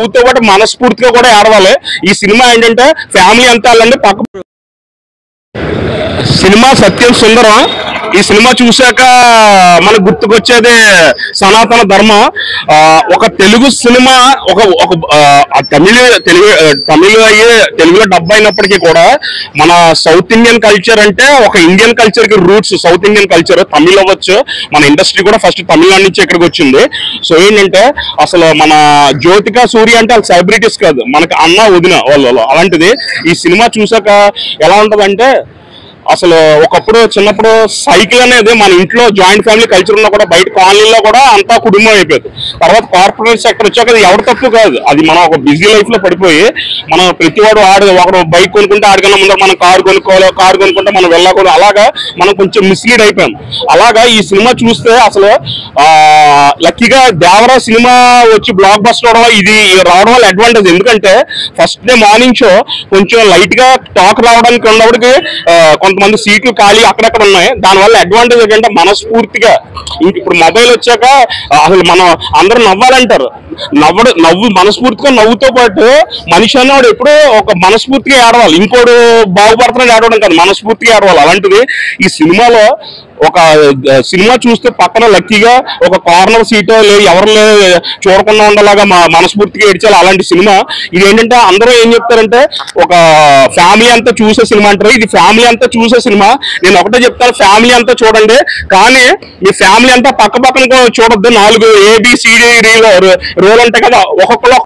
నవ్వుతో పాటు మనస్ఫూర్తిగా కూడా ఏడవాలి. ఈ సినిమా ఏంటంటే ఫ్యామిలీ అంతా వెళ్ళండి. సినిమా సత్యం సుందరం. ఈ సినిమా చూశాక మనకు గుర్తుకొచ్చేది సనాతన ధర్మం. ఒక తెలుగు సినిమా తమిళ అయ్యి తెలుగులో డబ్ అయినప్పటికీ కూడా మన సౌత్ ఇండియన్ కల్చర్ అంటే ఒక ఇండియన్ కల్చర్ కి roots south Indian culture. Tamil అవ్వచ్చు, మన ఇండస్ట్రీ కూడా ఫస్ట్ తమిళనాడు నుంచి ఇక్కడికి వచ్చింది. సో ఏంటంటే అసలు మన జ్యోతిక సూర్య అంటే వాళ్ళు సెలబ్రిటీస్ కాదు, మనకి అన్న వదిన వాళ్ళు. అలాంటిది ఈ సినిమా చూసాక ఎలా ఉంటదంటే, అసలు ఒకప్పుడు చిన్నప్పుడు సైకిల్ అనేది మన ఇంట్లో జాయింట్ ఫ్యామిలీ కల్చర్ ఉన్నా కూడా బయట కాలనీలో కూడా అంతా కుటుంబం అయిపోయింది. తర్వాత కార్పొరేట్ సెక్టర్ వచ్చాక అది ఎవరి తప్పు కాదు, అది మనం ఒక బిజీ లైఫ్ లో పడిపోయి మనం ప్రతివాడు ఒకడు బైక్ కొనుక్కుంటే ఆడికన్నా ముందర మనం కారు కొనుక్కోవాలి, కారు కొనుక్కుంటే మనం వెళ్ళకూడదు. అలాగా మనం కొంచెం మిస్లీడ్ అయిపోయాం. అలాగా ఈ సినిమా చూస్తే అసలు లక్కీగా దేవరా సినిమా వచ్చి బ్లాక్ బస్టర్ అవడం ఇది రావడం వల్ల అడ్వాంటేజ్. ఎందుకంటే ఫస్ట్ డే మార్నింగ్ షో కొంచెం లైట్ గా టాక్ రావడానికి ఉన్నప్పటికీ కొంతమంది సీట్లు ఖాళీ అక్కడక్కడ ఉన్నాయి. దానివల్ల అడ్వాంటేజ్ ఏంటంటే మనస్ఫూర్తిగా ఇప్పుడు మొబైల్ వచ్చాక అసలు మనం అందరూ నవ్వాలంటారు. నవ్వు మనస్ఫూర్తిగా నవ్వుతో పాటు మనిషి అనేవాడు ఎప్పుడూ ఒక మనస్ఫూర్తిగా ఏడవాలి, ఇంకోడు బాగుపడుతున్నాడు ఏడవడం కాదు, మనస్ఫూర్తిగా ఏడవాలి. అలాంటిది ఈ సినిమాలో ఒక సినిమా చూస్తే పక్కన లక్కీగా ఒక కార్నర్ సీటో లేదు ఎవరు చూడకుండా ఉండేలాగా మనస్ఫూర్తిగా ఏడ్చాలి. అలాంటి సినిమా ఇది. ఏంటంటే అందరూ ఏం చెప్తారంటే ఒక ఫ్యామిలీ అంతా చూసే సినిమా అంటారు. ఇది ఫ్యామిలీ అంతా చూసే సినిమా. నేను ఒకటే చెప్తాను, ఫ్యామిలీ అంతా చూడండి, కానీ మీ ఫ్యామిలీ అంతా పక్క పక్కన చూడొద్దు. 4 ABCD రోల్ ఉంటాయి కదా, ఒక్కొక్కరు